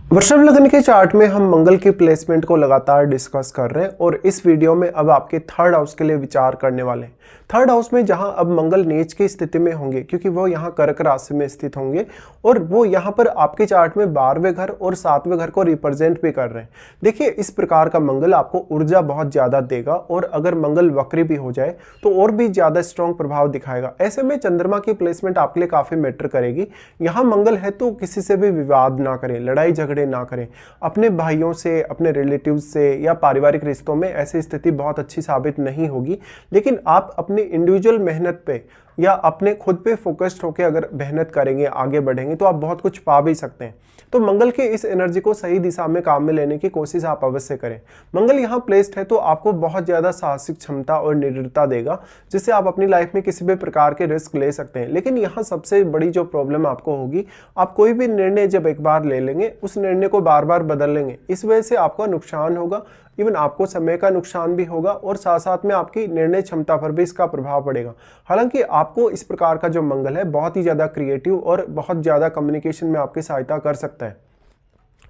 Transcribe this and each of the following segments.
वृषभ लग्न के चार्ट में हम मंगल की प्लेसमेंट को लगातार डिस्कस कर रहे हैं और इस वीडियो में अब आपके थर्ड हाउस के लिए विचार करने वाले हैं। थर्ड हाउस में जहां अब मंगल नीच की स्थिति में होंगे क्योंकि वो यहां कर्क राशि में स्थित होंगे और वो यहां पर आपके चार्ट में 12वें घर और 7वें घर को रिप्रेजेंट भी कर रहे हैं। देखिए, इस प्रकार का मंगल आपको ऊर्जा बहुत ज्यादा देगा और अगर मंगल वक्री भी हो जाए तो और भी ज्यादा स्ट्रॉन्ग प्रभाव दिखाएगा। ऐसे में चंद्रमा की प्लेसमेंट आपके लिए काफी मैटर करेगी। यहाँ मंगल है तो किसी से भी विवाद ना करें, लड़ाई झगड़े ना करें। अपने भाइयों से, अपने रिलेटिव से या पारिवारिक रिश्तों में ऐसी स्थिति बहुत अच्छी साबित नहीं होगी, लेकिन आप अपनी इंडिविजुअल मेहनत पे या अपने खुद पे फोकस्ड होकर अगर मेहनत करेंगे, आगे बढ़ेंगे तो आप बहुत कुछ पा भी सकते हैं। तो मंगल के इस एनर्जी को सही दिशा में काम में लेने की कोशिश आप अवश्य करें। मंगल यहाँ प्लेस्ड है तो आपको बहुत ज्यादा साहसिक क्षमता और निडरता देगा, जिससे आप अपनी लाइफ में किसी भी प्रकार के रिस्क ले सकते हैं। लेकिन यहाँ सबसे बड़ी जो प्रॉब्लम आपको होगी, आप कोई भी निर्णय जब एक बार ले लेंगे उस निर्णय को बार बार बदल लेंगे, इस वजह से आपका नुकसान होगा। इवन आपको समय का नुकसान भी होगा और साथ साथ में आपकी निर्णय क्षमता पर भी इसका प्रभाव पड़ेगा। हालांकि आपको इस प्रकार का जो मंगल है बहुत ही ज़्यादा क्रिएटिव और बहुत ज़्यादा कम्युनिकेशन में आपकी सहायता कर सकता है।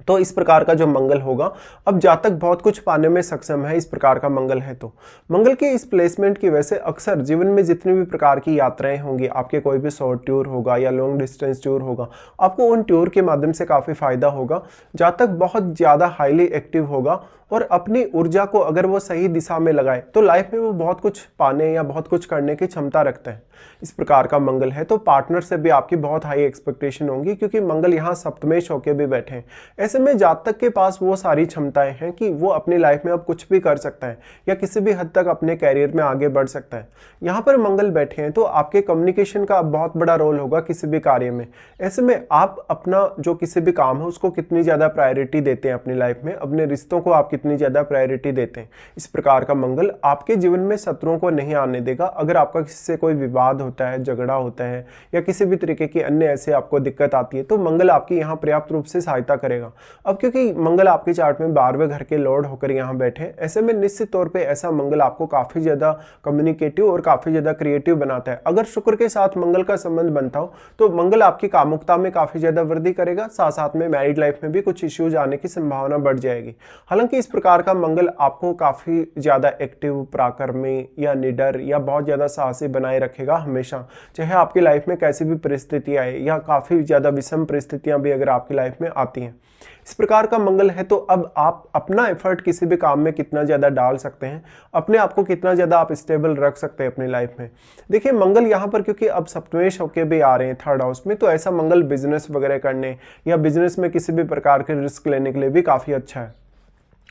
तो इस प्रकार का जो मंगल होगा, अब जातक बहुत कुछ पाने में सक्षम है। इस प्रकार का मंगल है तो मंगल के इस प्लेसमेंट की वजह से अक्सर जीवन में जितनी भी प्रकार की यात्राएं होंगी, आपके कोई भी शॉर्ट टूर होगा या लॉन्ग डिस्टेंस टूर होगा, आपको उन टूर के माध्यम से काफ़ी फायदा होगा। जातक बहुत ज़्यादा हाईली एक्टिव होगा और अपनी ऊर्जा को अगर वो सही दिशा में लगाए तो लाइफ में वो बहुत कुछ पाने या बहुत कुछ करने की क्षमता रखते हैं। इस प्रकार का मंगल है तो पार्टनर से भी आपकी बहुत हाई एक्सपेक्टेशन होंगी, क्योंकि मंगल यहाँ सप्तमेश होके भी बैठे हैं। ऐसे में जातक के पास वो सारी क्षमताएं हैं कि वो अपनी लाइफ में अब कुछ भी कर सकता है या किसी भी हद तक अपने कैरियर में आगे बढ़ सकता है। यहाँ पर मंगल बैठे हैं तो आपके कम्युनिकेशन का बहुत बड़ा रोल होगा किसी भी कार्य में। ऐसे में आप अपना जो किसी भी काम है उसको कितनी ज़्यादा प्रायोरिटी देते हैं अपनी लाइफ में, अपने रिश्तों को आप कितनी ज़्यादा प्रायोरिटी देते हैं। इस प्रकार का मंगल आपके जीवन में शत्रुओं को नहीं आने देगा। अगर आपका किसी से कोई विवाद होता है, झगड़ा होता है या किसी भी तरीके की अन्य ऐसे आपको दिक्कत आती है तो मंगल आपकी यहाँ पर्याप्त रूप से सहायता करेगा। अब क्योंकि मंगल आपके चार्ट में 12वें घर के लॉर्ड होकर यहाँ बैठे, ऐसे में निश्चित तौर पे ऐसा मंगल आपको काफ़ी ज़्यादा कम्युनिकेटिव और काफ़ी ज़्यादा क्रिएटिव बनाता है। अगर शुक्र के साथ मंगल का संबंध बनता हो तो मंगल आपकी कामुकता में काफ़ी ज़्यादा वृद्धि करेगा, साथ साथ में मैरिड लाइफ में भी कुछ इश्यूज आने की संभावना बढ़ जाएगी। हालांकि इस प्रकार का मंगल आपको काफ़ी ज़्यादा एक्टिव, पराक्रमी या निडर या बहुत ज़्यादा साहसी बनाए रखेगा हमेशा, चाहे आपकी लाइफ में कैसी भी परिस्थिति आए या काफ़ी ज़्यादा विषम परिस्थितियां भी अगर आपकी लाइफ में आती हैं। इस प्रकार का मंगल है तो अब आप अपना एफर्ट किसी भी काम में कितना ज़्यादा डाल सकते हैं, अपने आप को कितना ज़्यादा आप स्टेबल रख सकते हैं अपनी लाइफ में। देखिए, मंगल यहाँ पर क्योंकि अब सप्तमेश होके भी आ रहे हैं थर्ड हाउस में, तो ऐसा मंगल बिजनेस वगैरह करने या बिजनेस में किसी भी प्रकार के रिस्क लेने के लिए भी काफ़ी अच्छा है।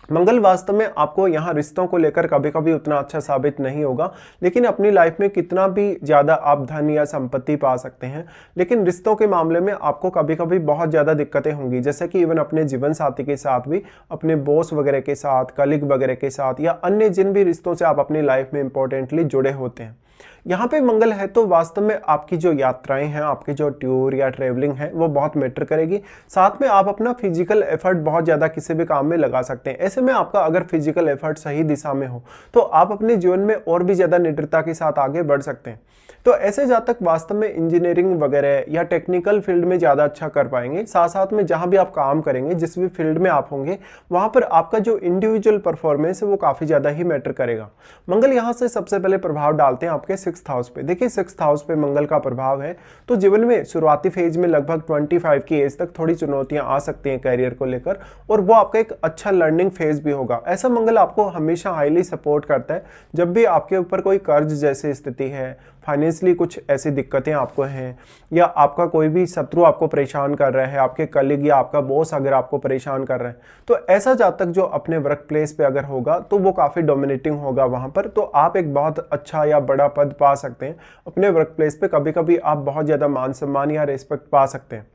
मंगल वास्तव में आपको यहाँ रिश्तों को लेकर कभी कभी उतना अच्छा साबित नहीं होगा, लेकिन अपनी लाइफ में कितना भी ज़्यादा आप धन या संपत्ति पा सकते हैं, लेकिन रिश्तों के मामले में आपको कभी कभी बहुत ज़्यादा दिक्कतें होंगी। जैसे कि इवन अपने जीवन साथी के साथ भी, अपने बॉस वगैरह के साथ, कलीग वगैरह के साथ या अन्य जिन भी रिश्तों से आप अपनी लाइफ में इंपॉर्टेंटली जुड़े होते हैं। यहाँ पे मंगल है तो वास्तव में आपकी जो यात्राएं हैं, आपकी जो टूर या ट्रेवलिंग है वो बहुत मैटर करेगी। साथ में आप अपना फिजिकल एफर्ट बहुत ज़्यादा किसी भी काम में लगा सकते हैं। ऐसे में आपका अगर फिजिकल एफर्ट सही दिशा में हो तो आप अपने जीवन में और भी ज़्यादा निडरता के साथ आगे बढ़ सकते हैं। तो ऐसे जातक वास्तव में इंजीनियरिंग वगैरह या टेक्निकल फील्ड में ज़्यादा अच्छा कर पाएंगे। साथ साथ में जहाँ भी आप काम करेंगे, जिस भी फील्ड में आप होंगे, वहाँ पर आपका जो इंडिविजुअल परफॉर्मेंस है वो काफ़ी ज़्यादा ही मैटर करेगा। मंगल यहाँ से सबसे पहले प्रभाव डालते हैं आपके 6th हाउस पे। देखिए, 6th हाउस पे मंगल का प्रभाव है तो जीवन में शुरुआती फेज में लगभग 25 की एज तक थोड़ी चुनौतियां आ सकती हैं कैरियर को लेकर, और वो आपका एक अच्छा लर्निंग फेज भी होगा। ऐसा मंगल आपको हमेशा हाईली सपोर्ट करता है जब भी आपके ऊपर कोई कर्ज जैसी स्थिति है, फाइनेंशियली कुछ ऐसी दिक्कतें आपको हैं, या आपका कोई भी शत्रु आपको परेशान कर रहा है, आपके कलीग या आपका बॉस अगर आपको परेशान कर रहा है, तो ऐसा जातक जो अपने वर्क प्लेस पे अगर होगा तो वो काफ़ी डोमिनेटिंग होगा वहाँ पर, तो आप एक बहुत अच्छा या बड़ा पद पा सकते हैं अपने वर्क प्लेस पे। कभी कभी आप बहुत ज़्यादा मान सम्मान या रिस्पेक्ट पा सकते हैं।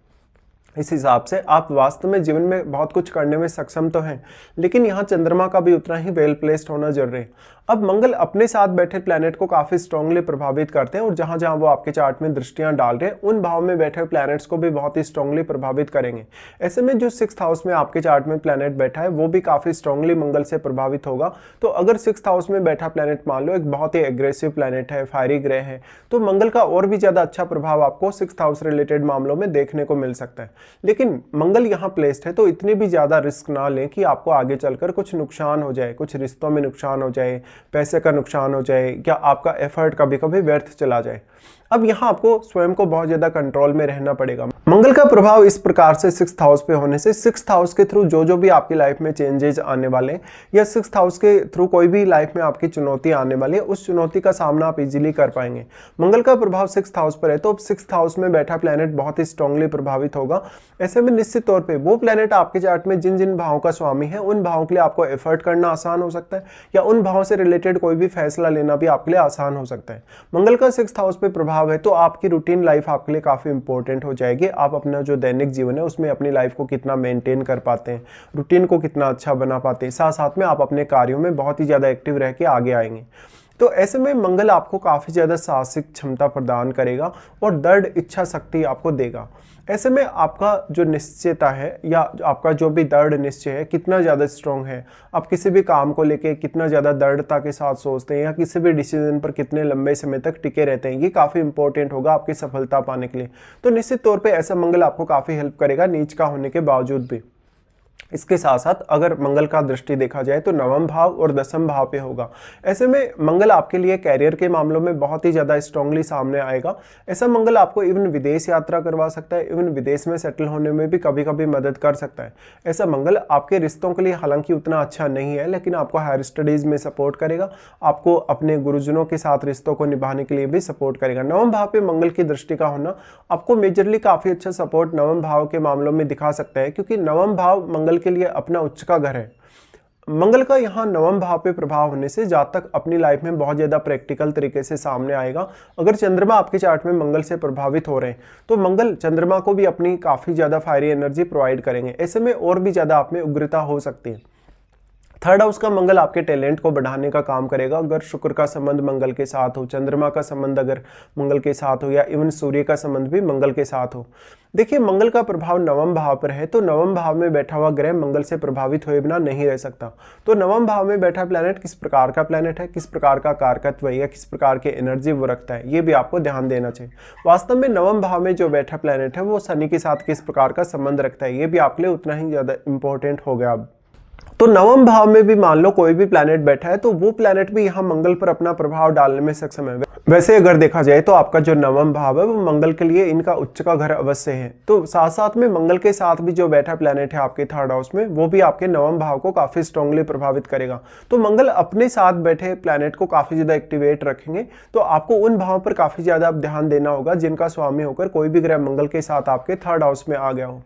इस हिसाब से आप वास्तव में जीवन में बहुत कुछ करने में सक्षम तो हैं, लेकिन यहाँ चंद्रमा का भी उतना ही वेल प्लेस्ड होना जरूरी है। अब मंगल अपने साथ बैठे प्लैनेट को काफी स्ट्रांगली प्रभावित करते हैं और जहां जहां वो आपके चार्ट में दृष्टियां डाल रहे हैं उन भाव में बैठे प्लैनेट्स को भी बहुत ही स्ट्रांगली प्रभावित करेंगे। ऐसे में जो 6th हाउस में आपके चार्ट में प्लैनेट बैठा है वो भी काफी स्ट्रांगली मंगल से प्रभावित होगा। तो अगर 6th हाउस में बैठा प्लैनेट मान लो एक बहुत ही एग्रेसिव प्लैनेट है, फायरी ग्रह है, तो मंगल का और भी ज्यादा अच्छा प्रभाव आपको 6th हाउस रिलेटेड मामलों में देखने को मिल सकता है। लेकिन मंगल यहाँ प्लेस्ड है तो इतनी भी ज्यादा रिस्क ना लें कि आपको आगे चलकर कुछ नुकसान हो जाए, कुछ रिश्तों में नुकसान हो जाए, पैसे का नुकसान हो जाए या आपका एफर्ट कभी कभी व्यर्थ चला जाए। अब यहाँ आपको स्वयं को बहुत ज्यादा कंट्रोल में रहना पड़ेगा। मंगल का प्रभाव इस प्रकार से 6th हाउस पे होने से 6th हाउस के थ्रू जो भी आपकी लाइफ में चेंजेस आने वाले या 6th हाउस के थ्रू कोई भी लाइफ में आपकी चुनौती आने वाली है उस चुनौती का सामना आप इजीली कर पाएंगे। मंगल का प्रभाव 6th हाउस पर है तो 6th हाउस में बैठा प्लैनेट बहुत ही स्ट्रांगली प्रभावित होगा। ऐसे में निश्चित तौर पर वो प्लैनेट आपके चार्ट में जिन जिन भावों का स्वामी है उन भावों के लिए आपको एफर्ट करना आसान हो सकता है या उन भावों से रिलेटेड कोई भी फैसला लेना भी आपके लिए आसान हो सकता है। मंगल का 6th हाउस पे प्रभाव है तो आपकी रूटीन लाइफ आपके लिए काफी इंपॉर्टेंट हो जाएगी। आप अपना जो दैनिक जीवन है उसमें अपनी लाइफ को कितना मेंटेन कर पाते हैं, रूटीन को कितना अच्छा बना पाते हैं, साथ साथ में आप अपने कार्यों में बहुत ही ज्यादा एक्टिव रह के आगे आएंगे। तो ऐसे में मंगल आपको काफी ज्यादा साहसिक क्षमता प्रदान करेगा और दृढ़ इच्छा शक्ति आपको देगा। ऐसे में आपका जो निश्चयता है या आपका जो भी दृढ़ निश्चय है कितना ज़्यादा स्ट्रॉन्ग है, आप किसी भी काम को लेके कितना ज़्यादा दृढ़ता के साथ सोचते हैं या किसी भी डिसीजन पर कितने लंबे समय तक टिके रहते हैं, ये काफ़ी इंपॉर्टेंट होगा आपकी सफलता पाने के लिए। तो निश्चित तौर पे ऐसा मंगल आपको काफ़ी हेल्प करेगा नीच का होने के बावजूद भी। इसके साथ साथ अगर मंगल का दृष्टि देखा जाए तो 9वें भाव और 10वें भाव पे होगा। ऐसे में मंगल आपके लिए कैरियर के मामलों में बहुत ही ज़्यादा स्ट्रांगली सामने आएगा। ऐसा मंगल आपको इवन विदेश यात्रा करवा सकता है, इवन विदेश में सेटल होने में भी कभी कभी मदद कर सकता है। ऐसा मंगल आपके रिश्तों के लिए हालांकि उतना अच्छा नहीं है लेकिन आपको हायर स्टडीज़ में सपोर्ट करेगा, आपको अपने गुरुजनों के साथ रिश्तों को निभाने के लिए भी सपोर्ट करेगा। 9वें भाव पे मंगल की दृष्टि का होना आपको मेजरली काफ़ी अच्छा सपोर्ट 9वें भाव के मामलों में दिखा सकता है क्योंकि 9वां भाव मंगल के लिए अपना उच्च का घर है। मंगल का यहाँ 9वें भाव पे प्रभाव होने से जातक अपनी लाइफ में बहुत ज्यादा प्रैक्टिकल तरीके से सामने आएगा। अगर चंद्रमा आपके चार्ट में मंगल से प्रभावित हो रहे हैं तो मंगल चंद्रमा को भी अपनी काफी ज्यादा फायरी एनर्जी प्रोवाइड करेंगे। ऐसे में और भी ज्यादा आप में उग्रता हो सकती है। 3rd हाउस का मंगल आपके टैलेंट को बढ़ाने का काम करेगा। अगर शुक्र का संबंध मंगल के साथ हो, चंद्रमा का संबंध अगर मंगल के साथ हो या इवन सूर्य का संबंध भी मंगल के साथ हो। देखिए मंगल का प्रभाव 9वें भाव पर है तो 9वें भाव में बैठा हुआ ग्रह मंगल से प्रभावित हुए बिना नहीं रह सकता। तो 9वें भाव में बैठा प्लैनेट किस प्रकार का प्लैनेट है, किस प्रकार का कारकत्व है या किस प्रकार की एनर्जी वो रखता है, ये भी आपको ध्यान देना चाहिए। वास्तव में 9वें भाव में जो बैठा प्लैनेट है वो शनि के साथ किस प्रकार का संबंध रखता है, ये भी आपके लिए उतना ही ज्यादा इंपॉर्टेंट हो गया। अब तो 9वें भाव में भी मान लो कोई भी प्लैनेट बैठा है तो वो प्लैनेट भी यहाँ मंगल पर अपना प्रभाव डालने में सक्षम है। वैसे अगर देखा जाए तो आपका जो 9वां भाव है वो मंगल के लिए इनका उच्च का घर अवश्य है। तो साथ साथ में मंगल के साथ भी जो बैठा प्लैनेट है आपके 3rd हाउस में वो भी आपके 9वें भाव को काफी स्ट्रांगली प्रभावित करेगा। तो मंगल अपने साथ बैठे प्लैनेट को काफी ज्यादा एक्टिवेट रखेंगे। तो आपको उन भावों पर काफी ज्यादा ध्यान देना होगा जिनका स्वामी होकर कोई भी ग्रह मंगल के साथ आपके 3rd हाउस में आ गया हो।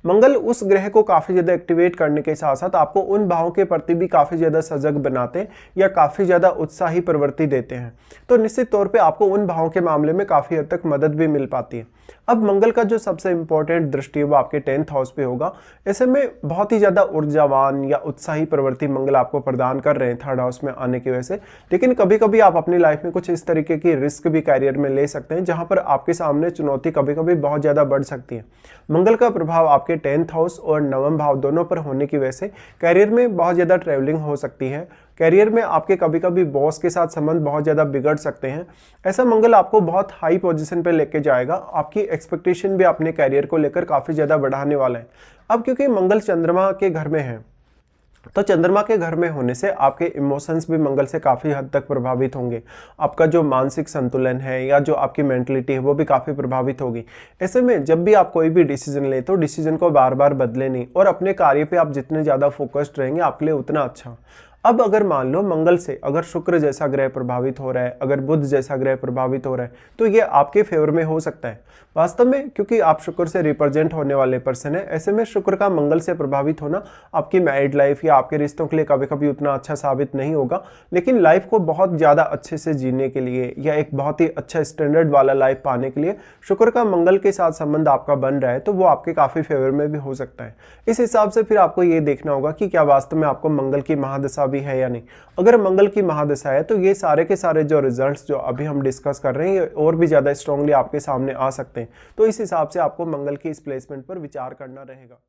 मंगल उस ग्रह को काफी ज्यादा एक्टिवेट करने के साथ साथ आपको उन भावों के प्रति भी काफी ज्यादा सजग बनाते हैं या काफी ज्यादा उत्साही प्रवृत्ति देते हैं। तो निश्चित तौर पे आपको उन भावों के मामले में काफी हद तक मदद भी मिल पाती है। अब मंगल का जो सबसे इंपॉर्टेंट दृष्टि है वो आपके 10th हाउस पे होगा। ऐसे में बहुत ही ज्यादा ऊर्जावान या उत्साही प्रवृत्ति मंगल आपको प्रदान कर रहे हैं 3rd हाउस में आने की वजह से। लेकिन कभी कभी आप अपनी लाइफ में कुछ इस तरीके की रिस्क भी कैरियर में ले सकते हैं जहां पर आपके सामने चुनौती कभी कभी बहुत ज्यादा बढ़ सकती है। मंगल का प्रभाव आपके 10th हाउस और 9वें भाव दोनों पर होने की वजह से कैरियर में बहुत ज्यादा ट्रैवलिंग हो सकती है। कैरियर में आपके कभी कभी बॉस के साथ संबंध बहुत ज़्यादा बिगड़ सकते हैं। ऐसा मंगल आपको बहुत हाई पोजीशन पे लेके जाएगा। आपकी एक्सपेक्टेशन भी अपने कैरियर को लेकर काफ़ी ज़्यादा बढ़ाने वाला है। अब क्योंकि मंगल चंद्रमा के घर में है तो चंद्रमा के घर में होने से आपके इमोशंस भी मंगल से काफ़ी हद तक प्रभावित होंगे। आपका जो मानसिक संतुलन है या जो आपकी मेंटलिटी है वो भी काफ़ी प्रभावित होगी। ऐसे में जब भी आप कोई भी डिसीजन लें तो डिसीजन को बार बार बदले नहीं और अपने कार्य पे आप जितने ज़्यादा फोकस्ड रहेंगे आपके लिए उतना अच्छा। अब अगर मान लो मंगल से अगर शुक्र जैसा ग्रह प्रभावित हो रहा है, अगर बुध जैसा ग्रह प्रभावित हो रहा है तो ये आपके फेवर में हो सकता है। वास्तव में क्योंकि आप शुक्र से रिप्रेजेंट होने वाले पर्सन है, ऐसे में शुक्र का मंगल से प्रभावित होना आपकी मैरिड लाइफ या आपके रिश्तों के लिए कभी कभी उतना अच्छा साबित नहीं होगा। लेकिन लाइफ को बहुत ज़्यादा अच्छे से जीने के लिए या एक बहुत ही अच्छा स्टैंडर्ड वाला लाइफ पाने के लिए शुक्र का मंगल के साथ संबंध आपका बन रहा है तो वो आपके काफ़ी फेवर में भी हो सकता है। इस हिसाब से फिर आपको ये देखना होगा कि क्या वास्तव में आपको मंगल की महादशा अभी है या नहीं। अगर मंगल की महादशा है तो ये सारे के सारे जो रिजल्ट्स जो अभी हम डिस्कस कर रहे हैं ये और भी ज़्यादा स्ट्रांगली आपके सामने आ सकते हैं। तो इस हिसाब से आपको मंगल की इस प्लेसमेंट पर विचार करना रहेगा।